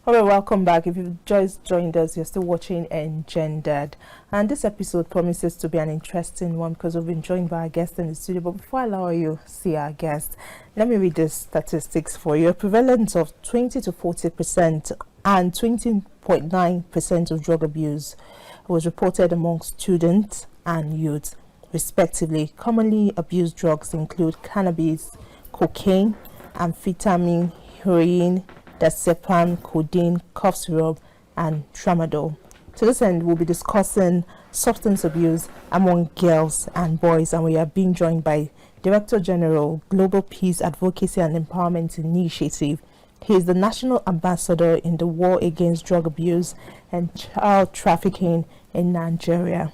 All right, welcome back. If you've just joined us, you're still watching Engendered. And this episode promises to be an interesting one because we've been joined by our guest in the studio. But before I allow you to see our guest, let me read the statistics for you. A prevalence of 20 to 40% and 20.9% of drug abuse was reported among students and youth, respectively. Commonly abused drugs include cannabis, cocaine, amphetamine, heroin, diazepam, codeine, cough syrup, and tramadol. To this end, we'll be discussing substance abuse among girls and boys, and we are being joined by Director General, Global Peace Advocacy and Empowerment Initiative. He is the National Ambassador in the War Against Drug Abuse and Child Trafficking in Nigeria,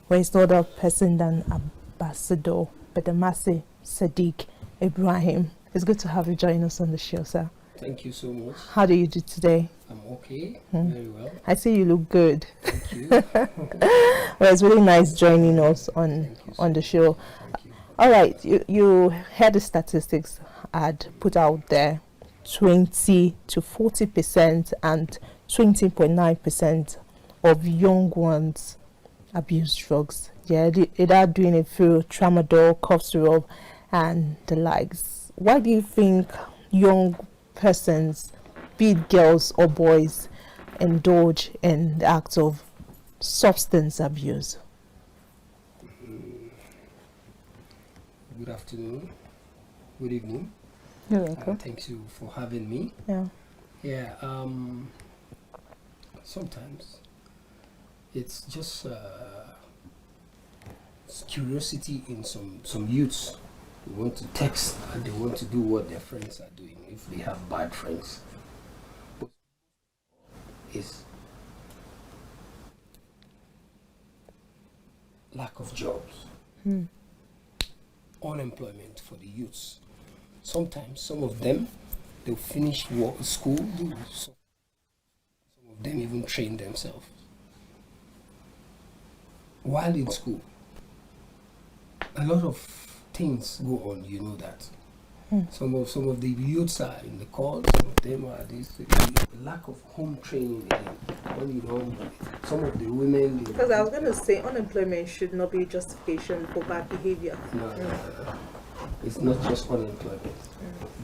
where he's no other person than Ambassador Badamasi Sadiq Ibrahim. It's good to have you join us on the show, sir. Thank you so much. How do you do today? I'm okay, very well. I see you look good. Thank you. Well, it's really nice joining us on the show. Thank you. All right, you heard the statistics I'd put out there. 20 to 40% and 20.9% of young ones abuse drugs. Yeah, they are doing it through tramadol, cough syrup, and the likes. Why do you think young persons, be it girls or boys, indulge in the act of substance abuse? Good afternoon. Good evening. You're welcome. Thank you for having me. Yeah. Yeah. Sometimes it's just curiosity in some youths. They want to text and they want to do what their friends are doing if they have bad friends. But it's lack of jobs, unemployment for the youths. Sometimes some of them they'll finish school, some of them even train themselves while in school. A lot of things go on, you know that. Some of the youths are in the court, some of them are this lack of home training again. When you know, some of the women. Because I was going to say unemployment should not be a justification for bad behavior. No. It's not just unemployment,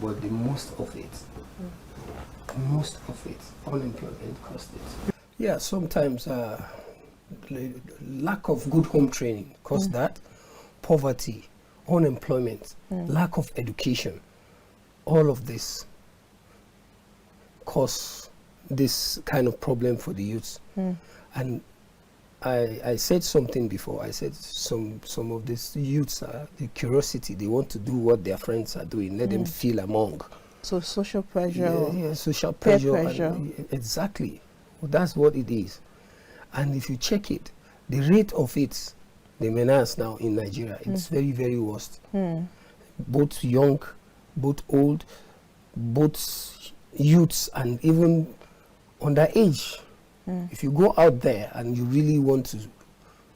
but the most of it, unemployment caused it. Yeah, sometimes lack of good home training caused that. Poverty, unemployment, lack of education, all of this cause this kind of problem for the youths. And I said something before. I said some of these youths are the curiosity. They want to do what their friends are doing. Let them feel among. So social pressure. Yeah, social pressure. Pressure. Exactly. Well, that's what it is. And if you check it, the rate of it, the menace now in Nigeria, it's very, very worst. Both young, both old, both youths, and even underage. If you go out there and you really want to,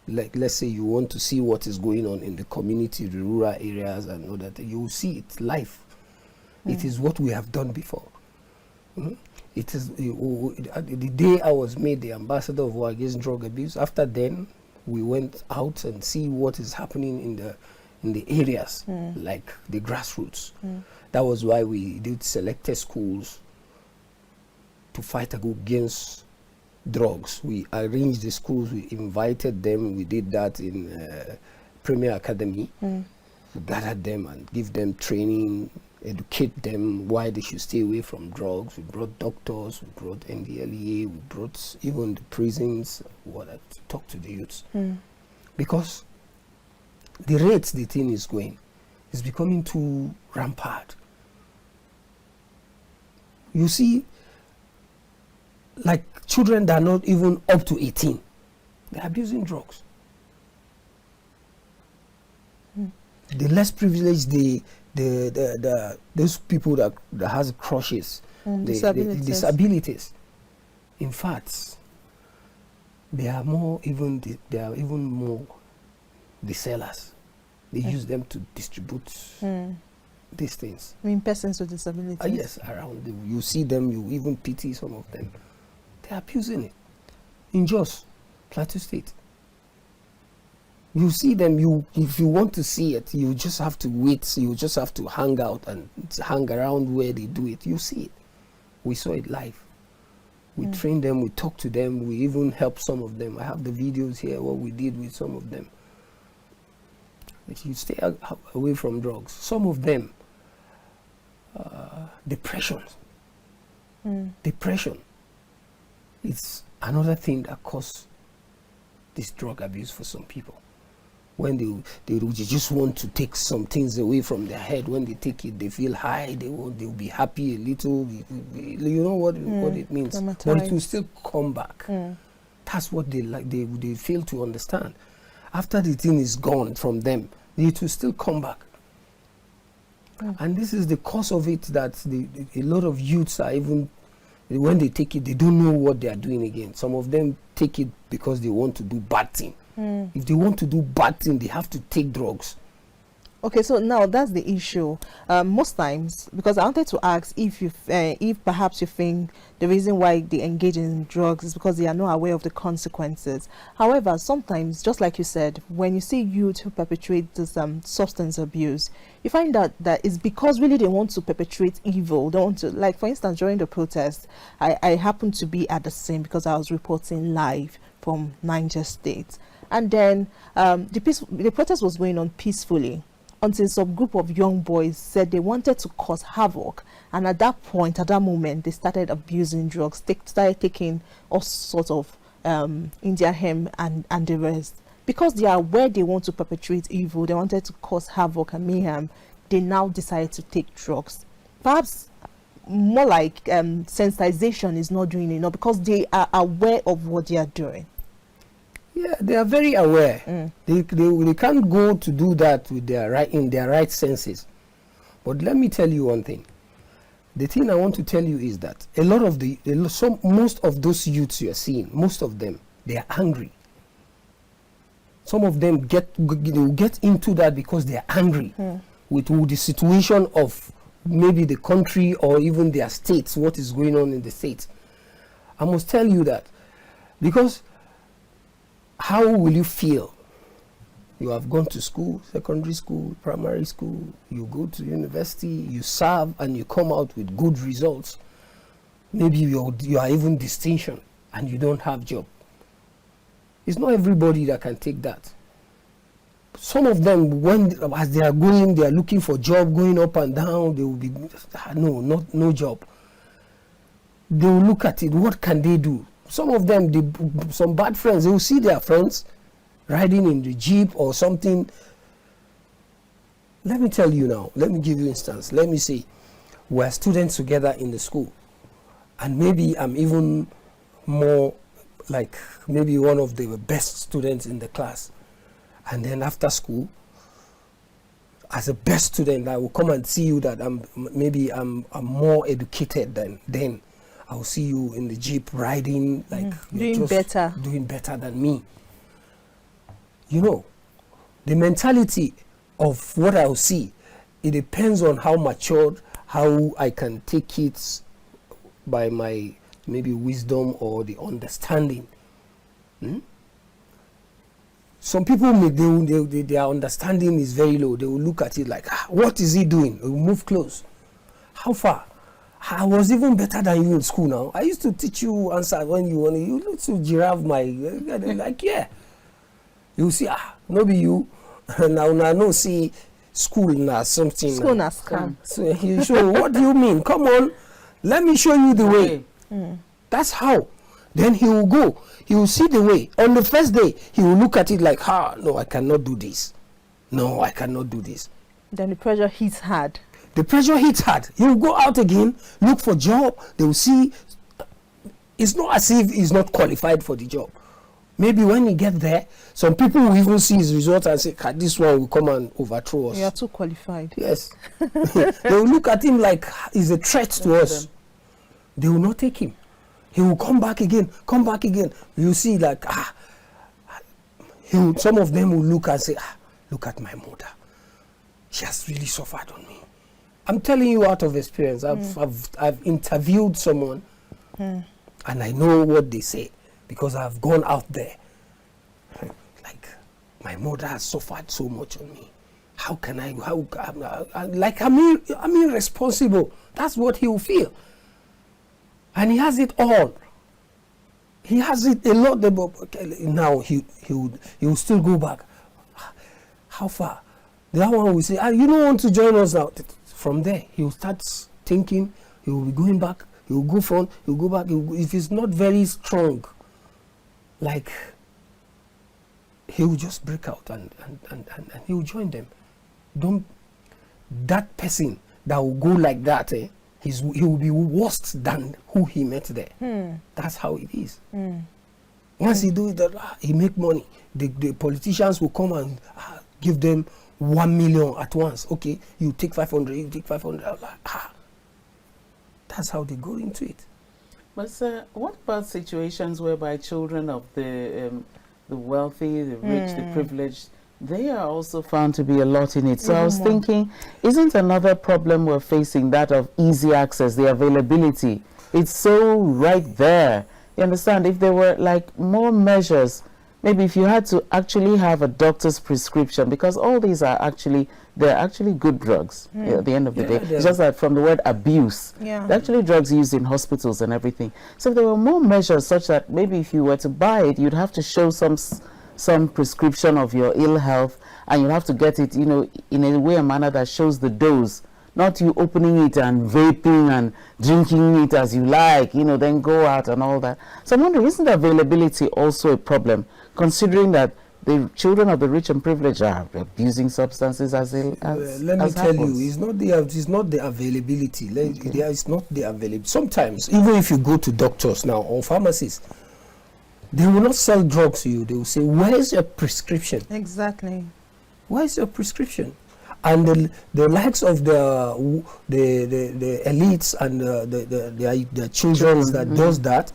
like, let's say you want to see what is going on in the community, the rural areas and all that, you will see it live. It is what we have done before. It is the day I was made the ambassador of war against drug abuse. After then, we went out and see what is happening in the areas, like the grassroots. That was why we did selected schools to fight against drugs. We arranged the schools, we invited them, we did that in Premier Academy. We gathered them and give them training, educate them why they should stay away from drugs. We brought doctors, we brought NDLEA, we brought even the prisons, to talk to the youths. Because the rates the thing is going is becoming too rampant. You see, like children that are not even up to 18, they're abusing drugs. The less privileged, those people that has crushes, the disabilities. In fact, they are even more the sellers. They use them to distribute these things. I mean, persons with disabilities. Yes, around. You see them, you even pity some of them. They're abusing it. In Jos, Plateau State. You see them, if you want to see it, you just have to wait. You just have to hang out and hang around where they do it. You see it. We saw it live. We trained them, we talked to them, we even helped some of them. I have the videos here, what we did with some of them. But you stay away from drugs. Some of them, depression. Depression. It's another thing that causes this drug abuse for some people. When they just want to take some things away from their head. When they take it, they feel high. They'll be happy a little. You know what it means. But it will still come back. That's what they like. They fail to understand. After the thing is gone from them, it will still come back. And this is the cause of it, that a lot of youths are even, when they take it, they don't know what they are doing again. Some of them take it because they want to do bad thing. If they want to do bad thing, they have to take drugs. Okay, so now that's the issue. Most times, because I wanted to ask if perhaps you think the reason why they engage in drugs is because they are not aware of the consequences. However, sometimes, just like you said, when you see youth who perpetrate this substance abuse, you find that it's because really they want to perpetrate evil. They want to, like for instance, during the protest, I happened to be at the scene because I was reporting live from Niger State. And then the protest was going on peacefully until some group of young boys said they wanted to cause havoc. And at that point, at that moment, they started abusing drugs. They started taking all sorts of India hemp and the rest. Because they are aware they want to perpetrate evil, they wanted to cause havoc and mayhem, they now decided to take drugs. Perhaps more like sensitization is not doing enough because they are aware of what they are doing. Yeah, they are very aware. They can't go to do that with in their right senses. But let me tell you one thing. The thing I want to tell you is that most of those youths you are seeing, most of them, they are angry. Some of them will get into that because they are angry with the situation of maybe the country or even their states, what is going on in the states. I must tell you that, because how will you feel? You have gone to school, secondary school, primary school, you go to university, you serve, and you come out with good results. Maybe you are even distinction and you don't have job. It's not everybody that can take that. Some of them, as they are going, they are looking for job, going up and down, they will be, no job. They will look at it, what can they do? Some of them, some bad friends, they will see their friends riding in the Jeep or something. Let me tell you now, let me give you an instance. Let me say, we're students together in the school, and maybe I'm even more like maybe one of the best students in the class. And then after school, as a best student, I will come and see you that I'm more educated than then. I will see you in the Jeep riding, like doing better than me. You know, the mentality of what I will see, it depends on how matured, how I can take it by my maybe wisdom or the understanding. Some people, their understanding is very low. They will look at it like, what is he doing? They will move close. How far? I was even better than you in school now. I used to teach you answer when you look to giraffe my, like, yeah. You see, no be you. Now no see school na something. School na scam. So he show, what do you mean? Come on, let me show you the way. That's how. Then he will go. He will see the way. On the first day, he will look at it like, no, I cannot do this. No, I cannot do this. Then the pressure hits hard. The pressure hits hard. He will go out again, look for job. They will see. It's not as if he's not qualified for the job. Maybe when he gets there, some people will even see his results and say, this one will come and overthrow us. You are too qualified. Yes. They will look at him like he's a threat to us. They will not take him. He will come back again. You see, like, some of them will look and say, look at my mother. She has really suffered on me. I'm telling you out of experience. I've interviewed someone, and I know what they say because I've gone out there. Like, my mother has suffered so much on me. How can I'm irresponsible. That's what he will feel. And he has it all. He has it a lot. Now he will still go back. How far? The other one will say, you don't want to join us now. From there, he will start thinking. He will be going back. He will go front. He will go back. If he's not very strong, like, he will just break out and he will join them. That person that will go like that, he will be worse than who he met there. That's how it is. Once he do it, he make money. The politicians will come and give them 1 million at once. Okay, you take 500, you take 500. That's how they go into it. But sir, what about situations whereby children of the wealthy, the rich, the privileged, they are also found to be a lot in it. So I was thinking, isn't another problem we're facing that of easy access, the availability? It's so right there. You understand? If there were like more measures, maybe if you had to actually have a doctor's prescription, because all these are actually, they're actually good drugs at the end of the day. It's just that from the word abuse, they're actually drugs used in hospitals and everything. So if there were more measures such that maybe if you were to buy it, you'd have to show some prescription of your ill health, and you have to get it, in a way, a manner that shows the dose, not you opening it and vaping and drinking it as you like, then go out and all that. So I'm wondering, isn't availability also a problem, considering that the children of the rich and privileged are abusing substances as let me tell you, it's not the availability. It's not the availability. Sometimes, even if you go to doctors now or pharmacies, they will not sell drugs to you. They will say, where's your prescription? Exactly. Where's your prescription? And the likes of the elites and the children that does that,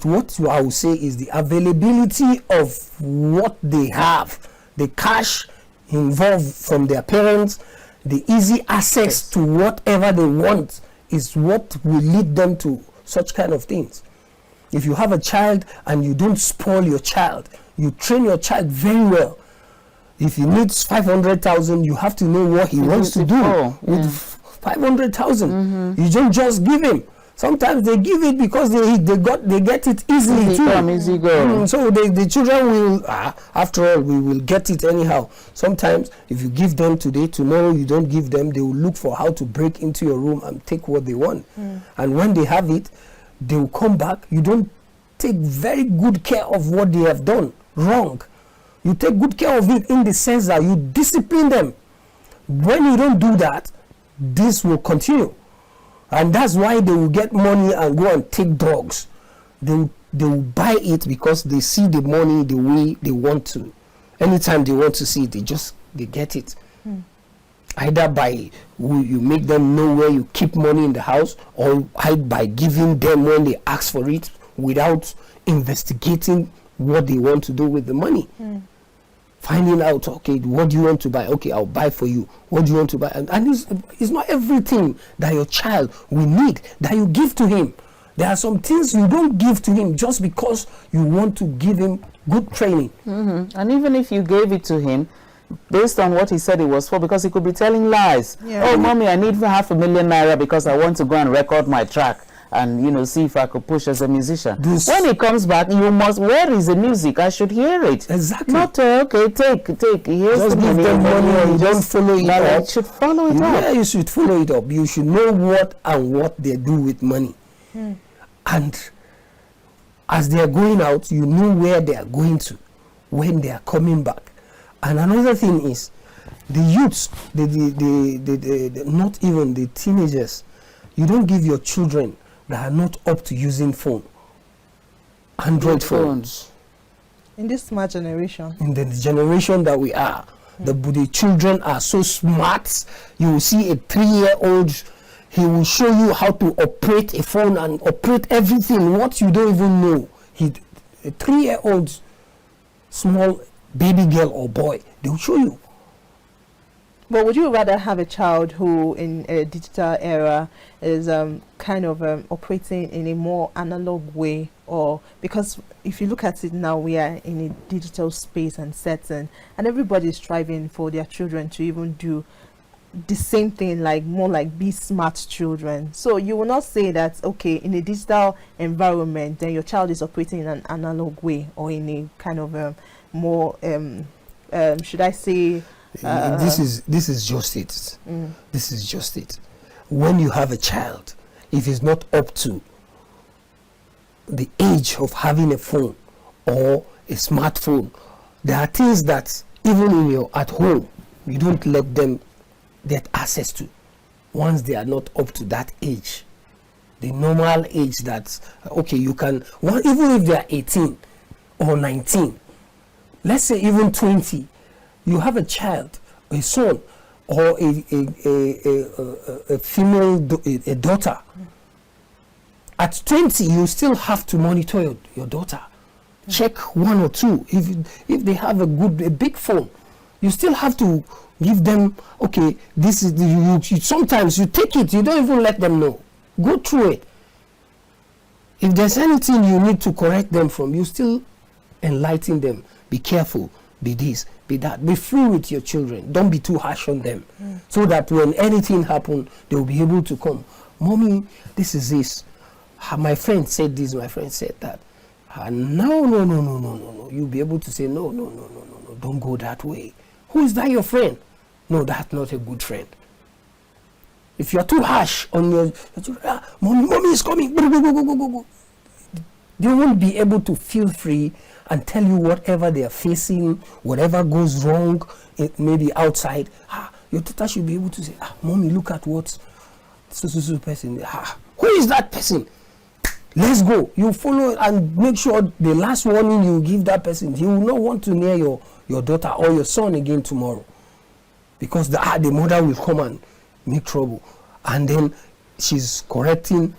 what I would say is the availability of what they have, the cash involved from their parents, the easy access to whatever they want is what will lead them to such kind of things. If you have a child and you don't spoil your child, you train your child very well. If he needs 500,000, you have to know what he wants to do with 500,000. You don't just give him. Sometimes they give it because they get it easily too. Easy go. So the children will, after all, we will get it anyhow. Sometimes if you give them today, tomorrow you don't give them, they will look for how to break into your room and take what they want. And when they have it, they will come back. You don't take very good care of what they have done wrong. You take good care of it in the sense that you discipline them. When you don't do that, this will continue. And that's why they will get money and go and take drugs. They will buy it because they see the money the way they want to. Anytime they want to see it, they get it. Either by you make them know where you keep money in the house, or by giving them when they ask for it without investigating what they want to do with the money. Finding out, okay, what do you want to buy? Okay, I'll buy for you. What do you want to buy? And it's not everything that your child will need that you give to him. There are some things you don't give to him just because you want to give him good training. And even if you gave it to him, based on what he said it was for, because he could be telling lies. Oh, mommy, I need 500,000 naira because I want to go and record my track and see if I could push as a musician. When he comes back, you must, where is the music? I should hear it. Exactly. Not okay, take. Here's just the give money, them money and you don't follow it up. You should follow it up. Yeah, you should follow it up. You should know what they do with money. And as they are going out, you know where they are going to when they are coming back. And another thing is, the youths, not even the teenagers, you don't give your children that are not up to using phone, Android phones. In this smart generation. In the generation that we are, the children are so smart. You will see a 3-year-old, he will show you how to operate a phone and operate everything, what you don't even know. A 3-year-old small baby girl or boy, they will show you. But would you rather have a child who, in a digital era, is kind of operating in a more analog way, or because if you look at it now, we are in a digital space and setting, and everybody is striving for their children to even do the same thing, like more like be smart children. So you will not say that, okay, in a digital environment, then your child is operating in an analog way, or in a kind of more should I say, this is just it. This is just it. When you have a child, if it's not up to the age of having a phone or a smartphone, there are things that even in your at home you don't let them get access to once they are not up to that age, the normal age that okay, you can even if they are 18 or 19, let's say even 20, you have a child, a son, or a female a daughter. At 20, you still have to monitor your daughter. Check one or two. If they have a big phone, you still have to give them, okay, this is you sometimes you take it, you don't even let them know. Go through it. If there's anything you need to correct them from, you still enlighten them. Be careful, be this, be that. Be free with your children. Don't be too harsh on them. So that when anything happens, they will be able to come. Mommy, this is this. My friend said this, my friend said that. No. You'll be able to say, no, don't go that way. Who is that, your friend? No, that's not a good friend. If you're too harsh on your mommy is coming, go. They won't be able to feel free and tell you whatever they are facing, whatever goes wrong, maybe outside. Your daughter should be able to say, mommy, look at what so person. Who is that person? Let's go. You follow and make sure the last warning you give that person, he will not want to near your daughter or your son again tomorrow, because the mother will come and make trouble, and then she's correcting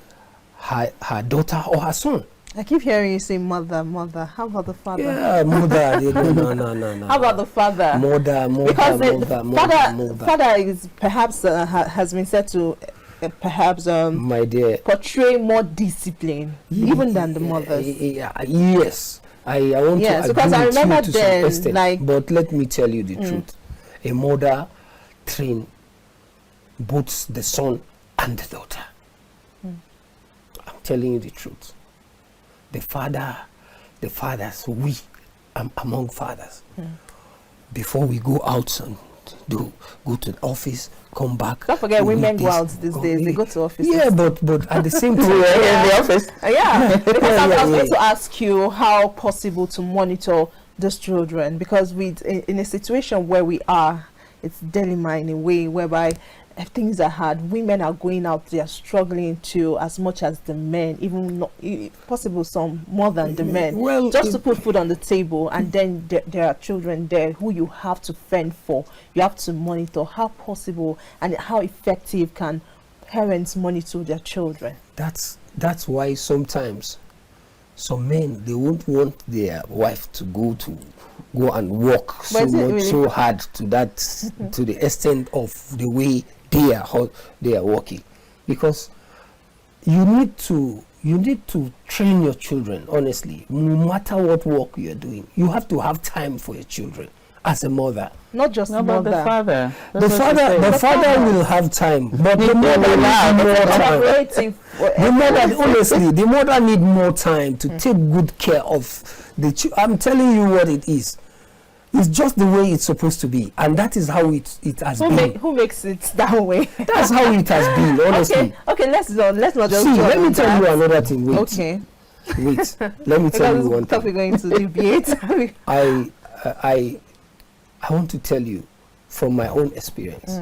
her daughter or her son. I keep hearing you say mother. How about the father? Yeah, mother. No. How about the father? Mother. Because Mother. Father is perhaps has been said to perhaps my dear, portray more discipline even than the mothers. Yes. I want to agree because I remember with you to some extent, like, but let me tell you the truth. A mother train both the son and the daughter. I'm telling you the truth. The fathers, we among fathers, before we go out and go to the office, come back. Don't forget, women go out these days. They go to offices. Yeah, but at the same time, in the office. Because I was going to ask you how possible to monitor those children, because in a situation where we are, it's dilemma in a way whereby if things are hard, women are going out, they are struggling to as much as the men, even not, if possible some more than the men, just to put food on the table. And then there are children there who you have to fend for, you have to monitor. How possible and how effective can parents monitor their children? That's why sometimes some men, they won't want their wife to go and work so hard to that to the extent of the way they are working, because you need to train your children. Honestly, no matter what work you are doing, you have to have time for your children as a mother. Not just the father. The father will have time, but the mother needs more time. The mother need more time to take good care of the I'm telling you what it is. It's just the way it's supposed to be, and that is how it has been. Who makes it that way? That's how it has been, honestly. Okay, let's not just see. Let me tell you another thing. Wait. Okay. Wait. Let me tell you one thing. We're going to debate. I want to tell you from my own experience.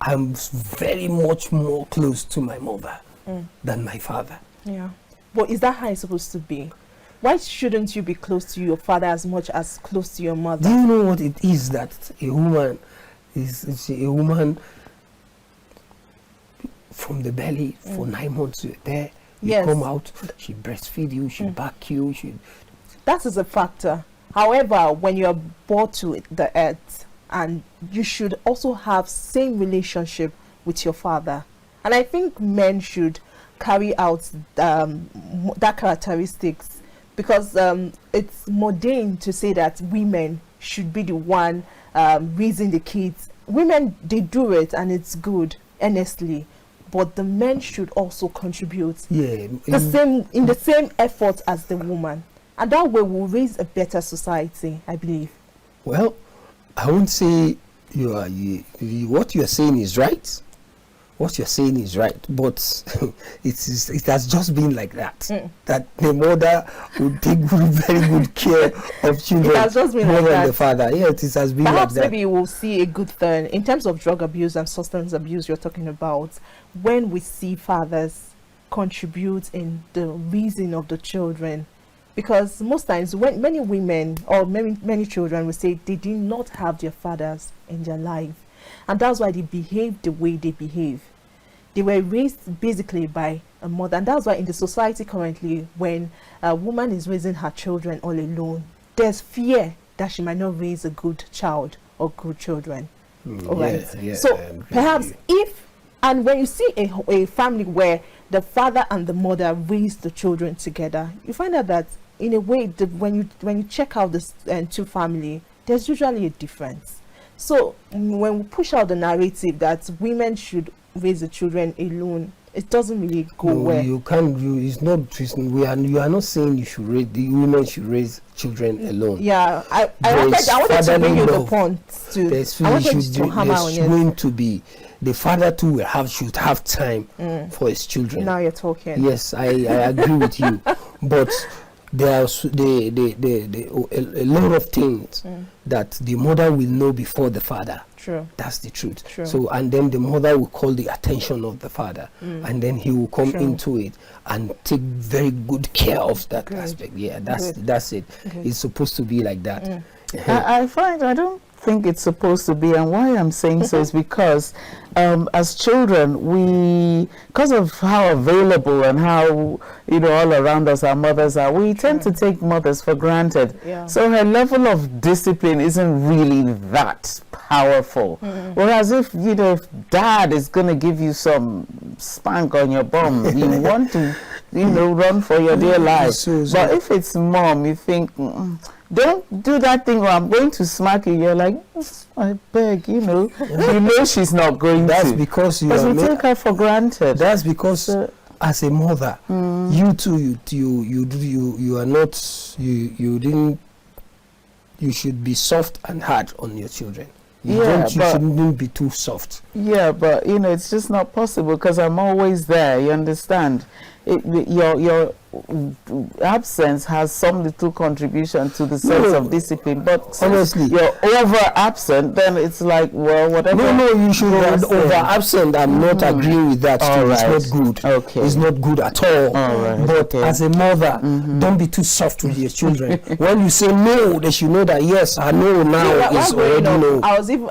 I'm very much more close to my mother than my father. Yeah. But is that how it's supposed to be? Why shouldn't you be close to your father as much as close to your mother? Do you know what it is that a woman is a woman from the belly for 9 months? You're there, you come out, she breastfeed you, she back you. That is a factor. However, when you're brought to the earth and you should also have same relationship with your father. And I think men should carry out that characteristics, because it's mundane to say that women should be the one raising the kids. Women, they do it and it's good, honestly, but the men should also contribute in the same effort as the woman, and that way we'll raise a better society, I believe. Well, I won't say what you're saying is right. What you're saying is right, but it has just been like that. That the mother would take very good care of children It has just been more like than that. the father. Yeah, it has been Perhaps like that. maybe we'll see a good turn in terms of drug abuse and substance abuse you're talking about, when we see fathers contribute in the raising of the children. Because most times when many women or many children will say they did not have their fathers in their life, and that's why they behave the way they behave. They were raised basically by a mother, and that's why in the society currently, when a woman is raising her children all alone, there's fear that she might not raise a good child or good children. All right. So perhaps and when you see a family where the father and the mother raise the children together, you find out that in a way that when you check out this two family, there's usually a difference. So when we push out the narrative that women should raise the children alone, it doesn't really go well. You can't. You are not saying the women should raise children alone. Yeah, I wanted to bring you the point to. I wanted to hammer on it. There's going to be the father too should have time for his children. Now you're talking. Yes, I agree with you, but there's a lot of things that the mother will know before the father. True. That's the truth. True. So, and then the mother will call the attention of the father, and then he will come into it and take very good care of that aspect. Yeah, that's it. Good. It's supposed to be like that. I don't think it's supposed to be, and why I'm saying so is because as children, because of how available and how all around us our mothers are, we tend to take mothers for granted. Yeah. So her level of discipline isn't really that powerful. Whereas if dad is going to give you some spank on your bum, you want to run for your dear life. But if it's mom, you think, don't do that thing or I'm going to smack you. You're like, I beg, you know she's not going That's to. because we take her for granted. That's because as a mother, you too, you are not, you should be soft and hard on your children. You shouldn't be too soft. Yeah, but it's just not possible because I'm always there. You understand? Your absence has some little contribution to the sense of discipline, but honestly, you're over absent, then it's like, well, whatever. No, you should over absent. I'm not agreeing with that. It's not good. Okay, it's not good at all. Right. But as a mother, don't be too soft with your children. When you say no, they should know that yes, I know now is already no.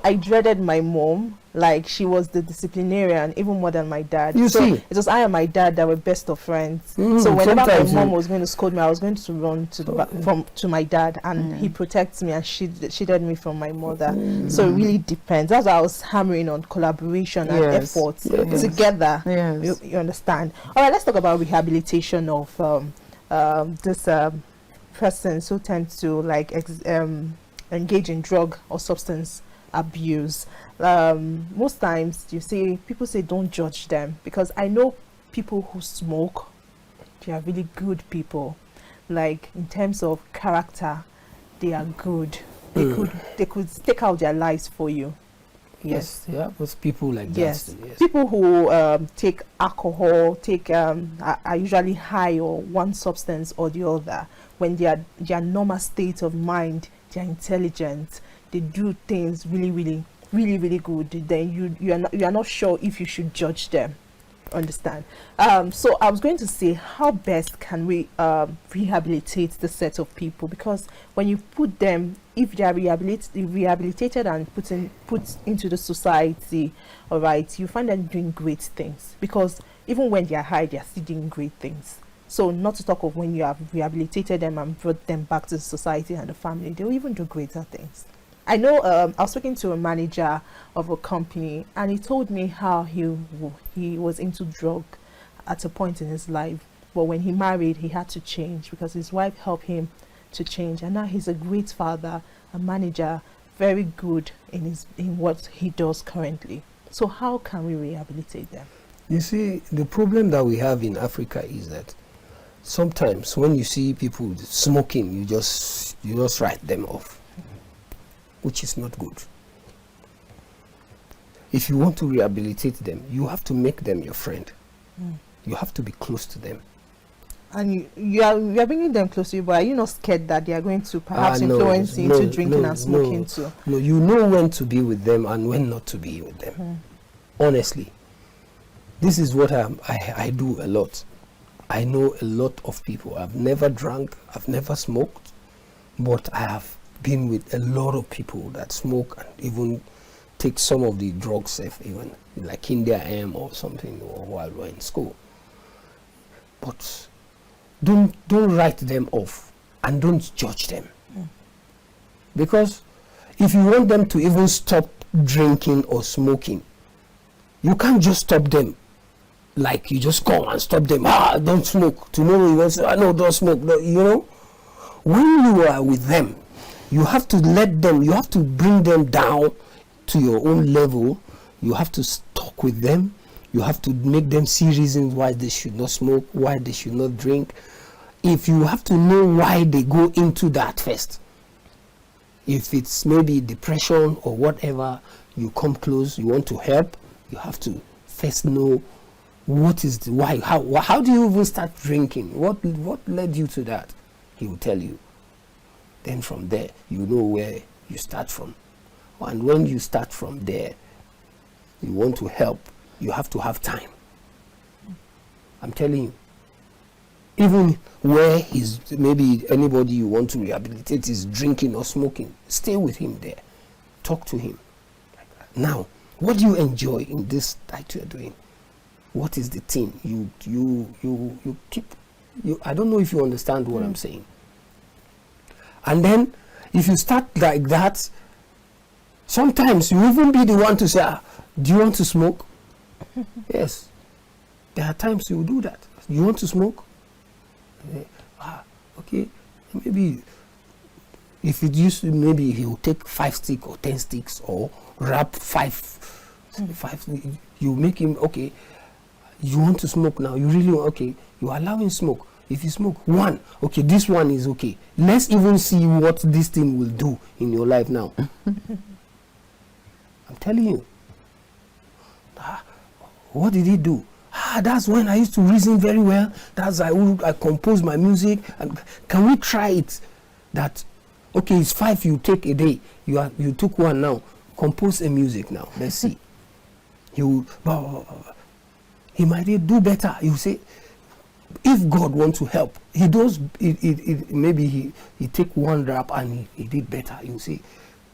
I dreaded my mom. Like, she was the disciplinarian, even more than my dad. You see, it was I and my dad that were best of friends. So whenever my mom was going to scold me, I was going to run to my dad, and he protects me and shielded me from my mother. So it really depends. That's why I was hammering on collaboration and effort together. Yes. You understand? All right, let's talk about rehabilitation of this persons who tend to engage in drug or substance abuse. Most times people say don't judge them, because I know people who smoke, they are really good people. Like, in terms of character, they are good. They could stake out their lives for you. Yes. Yeah, but people like that. Yes. People who take alcohol, are usually high or one substance or the other. When their normal state of mind, they're intelligent, they do things really, really, really, really good, then you are not sure if you should judge them. Understand? So I was going to say, how best can we rehabilitate the set of people? Because when you put them, if they are rehabilitated and put into the society, all right, you find them doing great things. Because even when they are high, they are still doing great things. So not to talk of when you have rehabilitated them and brought them back to the society and the family, they will even do greater things. I know I was speaking to a manager of a company, and he told me how he was into drug at a point in his life, but when he married, he had to change because his wife helped him to change, and now he's a great father, a manager, very good in what he does currently. So how can we rehabilitate them? You see, the problem that we have in Africa is that sometimes when you see people smoking, you just write them off, which is not good. If you want to rehabilitate them, you have to make them your friend. You have to be close to them. And you are bringing them close to you, but are you not scared that they are going to perhaps influence you into drinking and smoking too? No, you know when to be with them and when not to be with them. Honestly, this is what I do a lot. I know a lot of people. I've never drank, I've never smoked, but I have been with a lot of people that smoke and even take some of the drugs, even like India M or something, or while we're in school. But don't write them off and don't judge them. Because if you want them to even stop drinking or smoking, you can't just stop them. Like you just come and stop them. Don't smoke. Tomorrow you want to say, no, don't smoke. No, you know, when you are with them, you have to let them, you have to bring them down to your own level. You have to talk with them. You have to make them see reasons why they should not smoke, why they should not drink. If you have to know why they go into that first. If it's maybe depression or whatever, you come close, you want to help, you have to first know what is the why. How do you even start drinking? What led you to that? He will tell you. Then from there, you know where you start from. And when you start from there, you want to help, you have to have time. I'm telling you. Even where maybe anybody you want to rehabilitate is drinking or smoking, stay with him there. Talk to him. Now, what do you enjoy in this that you're doing? What is the thing you keep? I don't know if you understand what I'm saying. And then, if you start like that, sometimes you even be the one to say, do you want to smoke? Yes. There are times you will do that. You want to smoke? Okay, maybe if it used to, maybe he will take 5 sticks or 10 sticks or wrap five. You make him, okay, you want to smoke now, you really want, okay, you allow him smoke. If you smoke 1, okay, this one is okay. Let's even see what this thing will do in your life now. I'm telling you. What did he do? That's when I used to reason very well. That's I compose my music. And can we try it? That okay, it's 5 you take a day. You took 1 now. Compose a music now. Let's see. He might do better. You say, if God wants to help, he does. Maybe he take 1 rap and he did better. You say,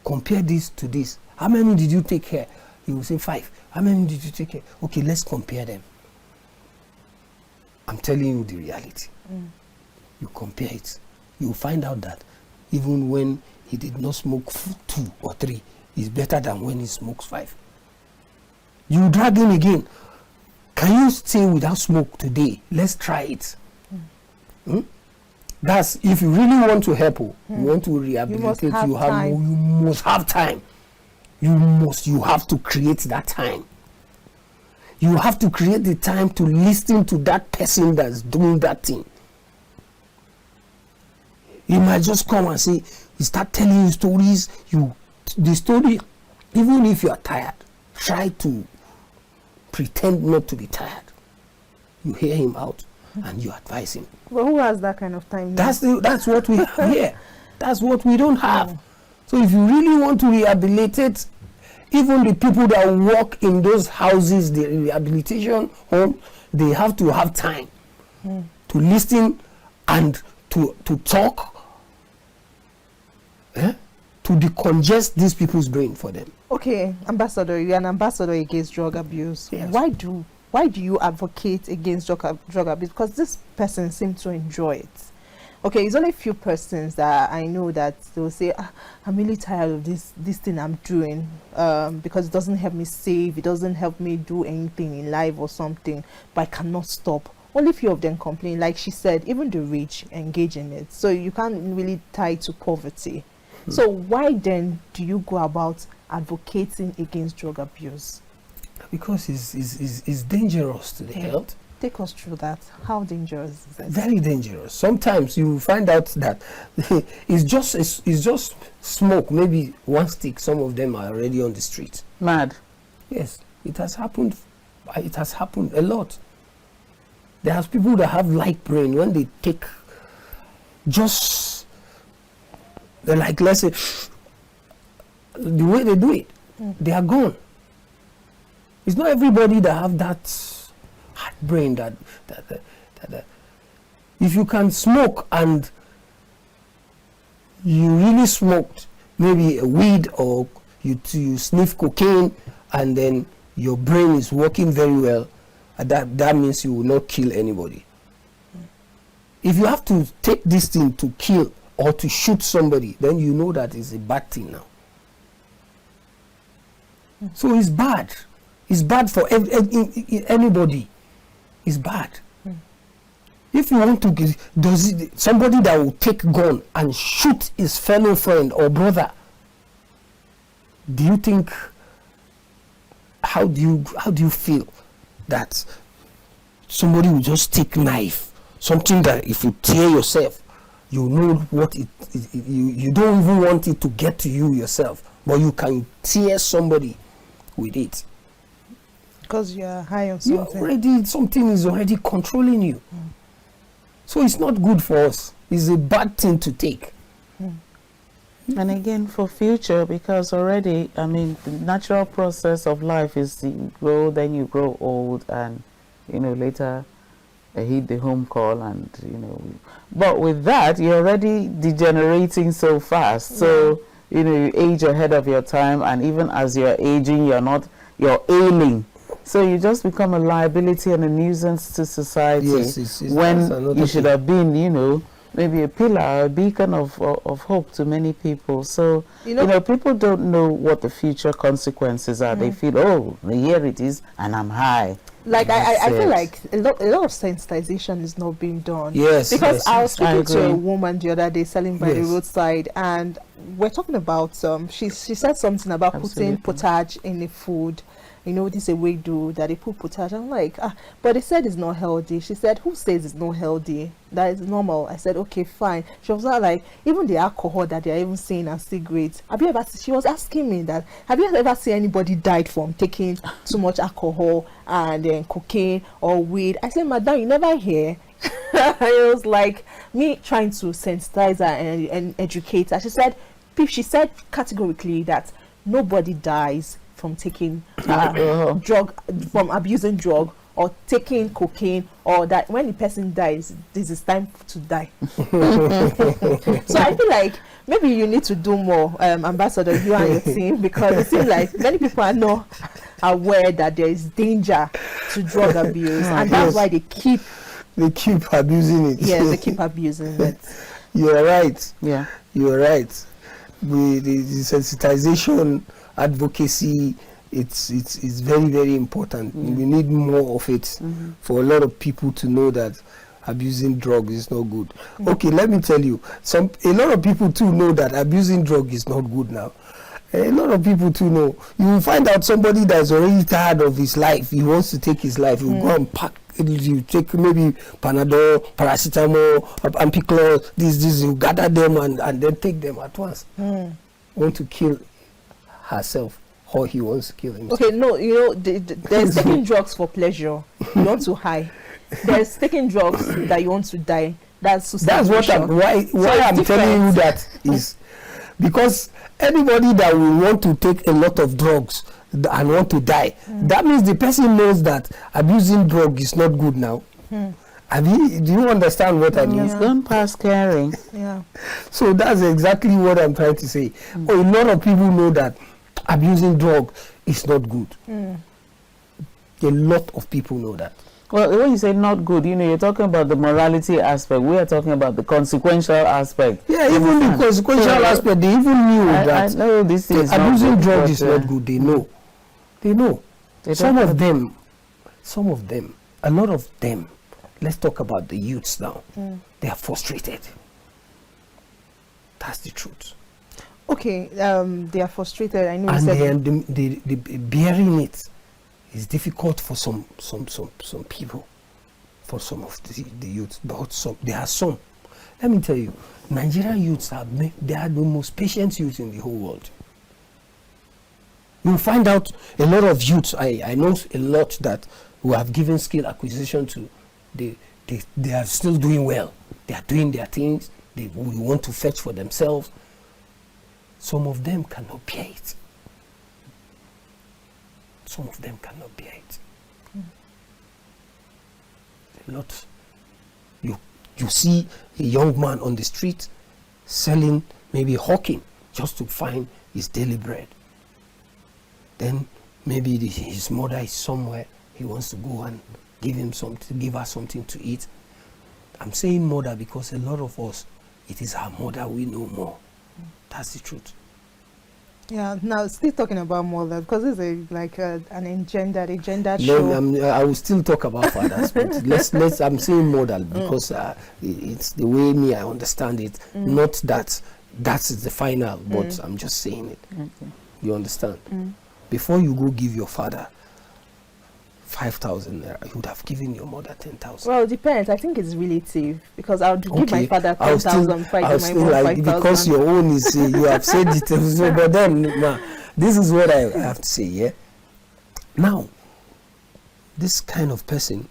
compare this to this. How many did you take here? He will say 5. How many did you take here? Okay, let's compare them. I'm telling you the reality. You compare it. You find out that even when he did not smoke 2 or 3, it's better than when he smokes 5. You drag him again. Can you stay without smoke today? Let's try it. That's if you really want to help, you want to rehabilitate, you must have time. You have to create that time. You have to create the time to listen to that person that's doing that thing. He might just come and say, he start telling you stories. The story, even if you are tired, try to pretend not to be tired. You hear him out and you advise him. But who has that kind of time? That's what we have here. That's what we don't have. So if you really want to rehabilitate, even the people that work in those houses, the rehabilitation home, they have to have time to listen and to talk, to decongest these people's brain for them. Okay, Ambassador, you're an ambassador against drug abuse. Yes. Why do you advocate against drug abuse? Because this person seems to enjoy it. okay, it's only a few persons that I know that they'll say, I'm really tired of this thing I'm doing, because it doesn't help me save, it doesn't help me do anything in life or something, but I cannot stop. Only few of them complain. Like she said, even the rich engage in it. So you can't really tie it to poverty. So why then do you go about advocating against drug abuse? Because it's dangerous to the health. Take us through that. How dangerous is it? Very dangerous. Sometimes you find out that it's just smoke, maybe one stick. Some of them are already on the street. Mad. Yes, it has happened. It has happened a lot. There's people that have light brain. When they take they're like, let's say, the way they do it, they are gone. It's not everybody that have that hard brain that if you can smoke and you really smoked maybe a weed or you sniff cocaine and then your brain is working very well, that means you will not kill anybody. If you have to take this thing to kill or to shoot somebody, then you know that it's a bad thing now. So it's bad. It's bad for anybody. It's bad. If you want to, somebody that will take gun and shoot his fellow friend or brother, do you think, how do you feel that somebody will just take knife, something that if you tear yourself, you know what you don't even want it to get to you yourself, but you can tear somebody with it. Because you are high on something. Something is already controlling you. So it's not good for us. It's a bad thing to take. And again, for future, because already, I mean, the natural process of life is you grow, then you grow old, and, later hit the home call, and, But with that, you're already degenerating so fast. So, you age ahead of your time, and even as you're aging, you're ailing. So you just become a liability and a nuisance to society. Yes, when you should have been, maybe a pillar, a beacon of hope to many people. So, people don't know what the future consequences are. They feel, here it is, and I'm high. Like, I feel like a lot of sensitization is not being done. Yes. Because I was speaking to a woman the other day selling by the roadside, and we're talking about, she said something about putting potage in the food. This a way do that they put potage. I'm like, but they said it's not healthy. She said, who says it's not healthy? That is normal. I said, okay, fine. She was like, even the alcohol that they are even saying as cigarettes. She was asking me that, have you ever seen anybody died from taking too much alcohol and then cocaine or weed? I said, madam, you never hear. It was like me trying to sensitize her and educate her. She said categorically that nobody dies from taking drug, from abusing drug or taking cocaine, or that when the person dies, this is time to die. So I feel like maybe you need to do more, Ambassador, you and your team, because it seems like many people are not aware that there is danger to drug abuse, and that's why they keep abusing it. Yes, they keep abusing it. You're right. Yeah, you're right. With the sensitization, advocacy, it's very, very important. We need more of it for a lot of people to know that abusing drugs is not good. Okay, let me tell you, a lot of people too know that abusing drugs is not good now. A lot of people too know. You will find out somebody that's already tired of his life. He wants to take his life. You go and pack. You take maybe Panadol, paracetamol, ampiclos, this. You gather them and then take them at once. Want to kill herself, or he wants to kill himself. Okay, no, there's taking drugs for pleasure. You want to high. There's taking drugs that you want to die. That's what why I'm telling you that is because anybody that will want to take a lot of drugs and want to die, that means the person knows that abusing drug is not good now. Do you understand what I mean? It's gone past caring. Yeah. So that's exactly what I'm trying to say. A lot of people know that abusing drug is not good. A lot of people know that. Well, when you say not good, you're talking about the morality aspect. We are talking about the consequential aspect. Yeah, even the consequential aspect, they even knew that I know this is abusing not drugs good, is not good. They know. They know. Some of them, a lot of them, let's talk about the youths now. They are frustrated. That's the truth. Okay, they are frustrated. I know. And they bearing it is difficult for some people, for some of the youths. But there are some. Let me tell you, Nigerian youths they are the most patient youths in the whole world. You'll find out a lot of youths. I know a lot that who have given skill acquisition to. They are still doing well. They are doing their things. They want to fetch for themselves. Some of them cannot bear it. Some of them cannot bear it. A lot. You see a young man on the street selling, maybe hawking, just to find his daily bread. Then maybe his mother is somewhere. He wants to go and give her something to eat. I'm saying mother because a lot of us, it is our mother we know more. That's the truth. Yeah, now still talking about mother, because it's an engendered show. No, I will still talk about fathers, but let's I'm saying mother because it's the way I understand it. Not that is the final, but I'm just saying it. Okay. You understand? Before you go give your father 5,000 naira, you would have given your mother 10,000. Well, it depends. I think it's relative, because I would give my father 10,000 if I give my mom 5,000. Because your own is you have said it. So, but then this is what I have to say. Yeah. Now, this kind of person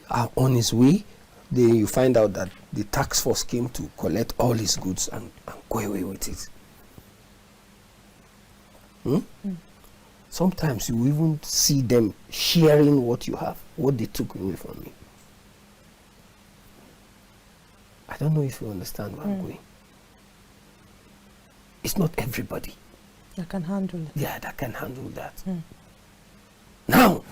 are on his way. Then you find out that the tax force came to collect all his goods and go away with it. Sometimes you even see them sharing what you have, what they took away from you. I don't know if you understand where I'm going. It's not everybody that can handle it. Yeah, that can handle that. Now,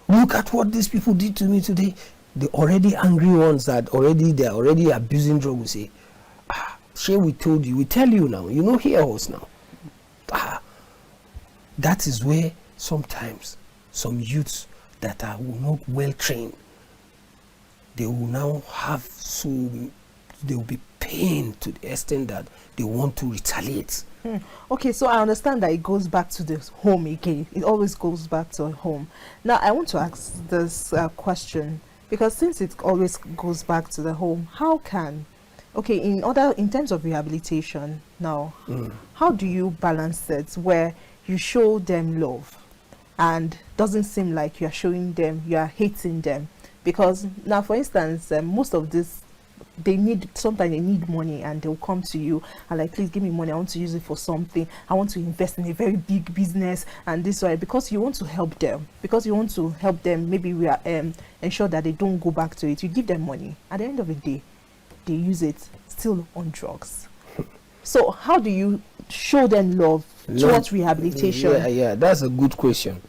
look at what these people did to me today. The already angry ones they're already abusing drugs will say, we told you, we tell you now, hear us now. That is where sometimes some youths that are not well trained, they will now they will be pained to the extent that they want to retaliate. Okay, so I understand that it goes back to the home again. It always goes back to home. Now, I want to ask this question, because since it always goes back to the home, how can, in terms of rehabilitation now, how do you balance it where you show them love and doesn't seem like you are showing them, you are hating them? Because now, for instance, most of this, sometimes they need money and they'll come to you and like, please give me money, I want to use it for something, I want to invest in a very big business and this way, because you want to help them, maybe we are ensure that they don't go back to it. You give them money, at the end of the day they use it still on drugs. So how do you show them love towards rehabilitation? Yeah, that's a good question.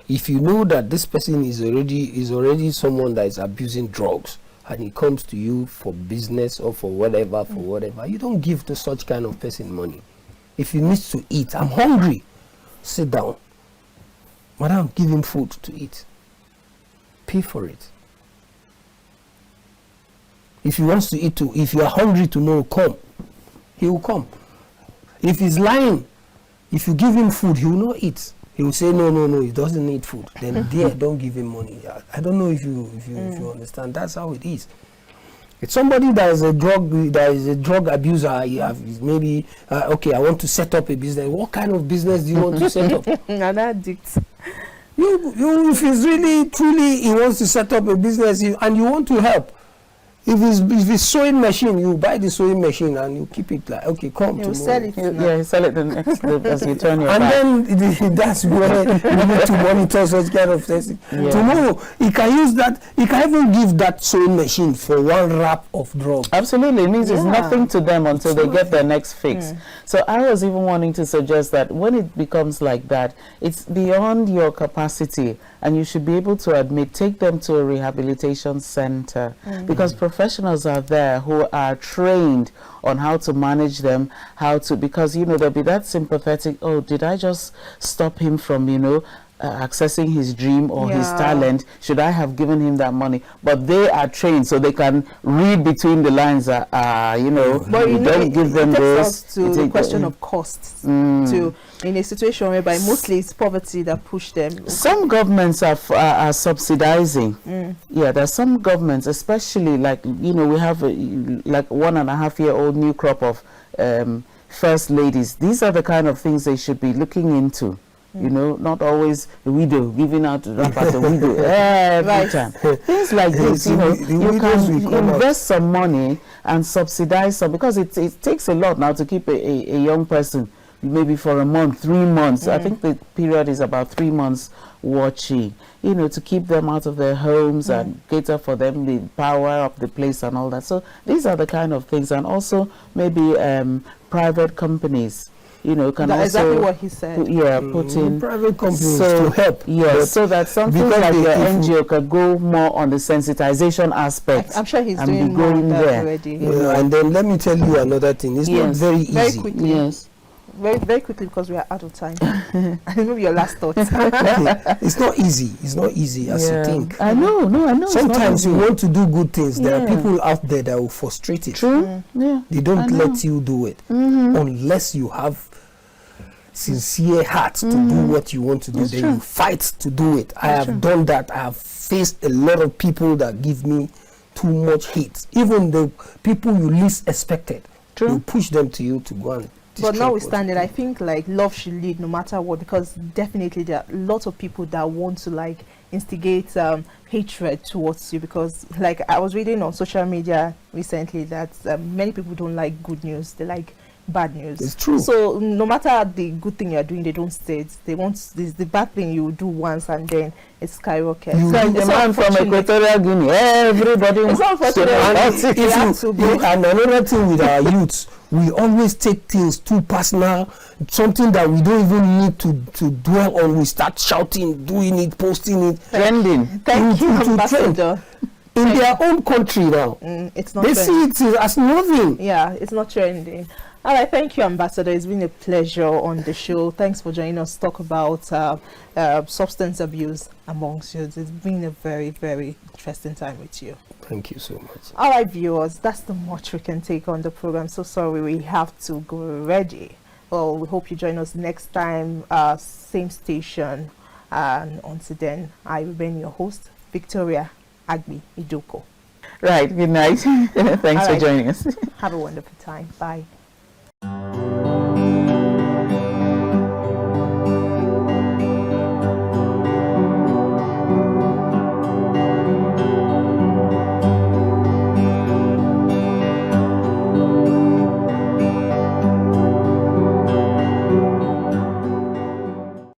If you know that this person is already someone that is abusing drugs and he comes to you for business or for whatever, you don't give to such kind of person money. If he needs to eat, I'm hungry, sit down. Madam, give him food to eat. Pay for it. If he wants to eat, if you are hungry come. He will come. If he's lying, if you give him food, he will not eat. He will say, no, he doesn't need food. Then don't give him money. I don't know if you understand. That's how it is. It's somebody that is a drug abuser. Maybe, I want to set up a business. What kind of business do you want to set up? An addict. If he's really, truly, he wants to set up a business and you want to help, If it's sewing machine, you buy the sewing machine and you keep it like, okay, come You tomorrow. sell it. You sell it the next as you turn your And back. then that's where you need to monitor such kind of things. Yeah. Tomorrow, he can use that, he can even give that sewing machine for one wrap of drugs. Absolutely, it means it's Yeah. nothing to them until they get their next fix. So I was even wanting to suggest that when it becomes like that, it's beyond your capacity, and you should be able to take them to a rehabilitation center, because professionals are there who are trained on how to manage them, because there'll be that sympathetic, oh, did I just stop him from accessing his dream or his talent? Should I have given him that money? But they are trained, so they can read between the lines. But you don't give them it this. takes us to the question of costs. To in a situation whereby mostly it's poverty that push them. Some governments are subsidizing. Yeah, there's some governments, especially like we have like 1.5-year-old new crop of first ladies. These are the kind of things they should be looking into. Not always the widow giving out the wrapper to widow every time. Things like this, you can invest some money and subsidize some, because it takes a lot now to keep a young person, maybe for a month, 3 months. I think the period is about 3 months watching, to keep them out of their homes and cater for them, the power of the place and all that. So these are the kind of things, and also maybe private companies. Can That's also exactly what he said. put in Private companies to help. Yes, so that something like the NGO could go more on the sensitization aspect. I'm sure he's and doing be more going of that there. already. And then let me tell you another thing. It's not very easy. Very quickly. Yes. Very, very quickly, because we are out of time. Maybe your last thoughts. It's not easy. It's not easy as you think. I know. Sometimes you want to do good things. There are Yeah. people out there that will frustrate it. True. Yeah. They don't let you do it unless you have sincere heart to do what you want to do. Then you fight to do it. I have done that. I have faced a lot of people that give me too much hate. Even the people you least expected, you push them to you to go and. But notwithstanding, I think like love should lead no matter what, because definitely there are lots of people that want to like instigate hatred towards you, because like I was reading on social media recently that many people don't like good news, they like bad news. It's true. So no matter the good thing you're doing, they don't stay it. They want this, the bad thing you do once and then it skyrockets. It's like the man from Equatorial Guinea. Everybody it's unfortunate. And another thing with our youths, we always take things too personal, something that we don't even need to dwell on. We start shouting, doing it, posting it, trending. Thank you, Ambassador. In their own country now, it's not they trending. see it as nothing. Yeah, it's not trending. All right, thank you, Ambassador. It's been a pleasure on the show. Thanks for joining us to talk about substance abuse amongst youth. It's been a very, very interesting time with you. Thank you so much. All right, viewers, that's the much we can take on the program. So sorry, we have to go ready. Well, we hope you join us next time, same station. And until then, I remain your host, Victoria Agbi Idoko. Right, good night. Thanks for joining us. Have a wonderful time. Bye.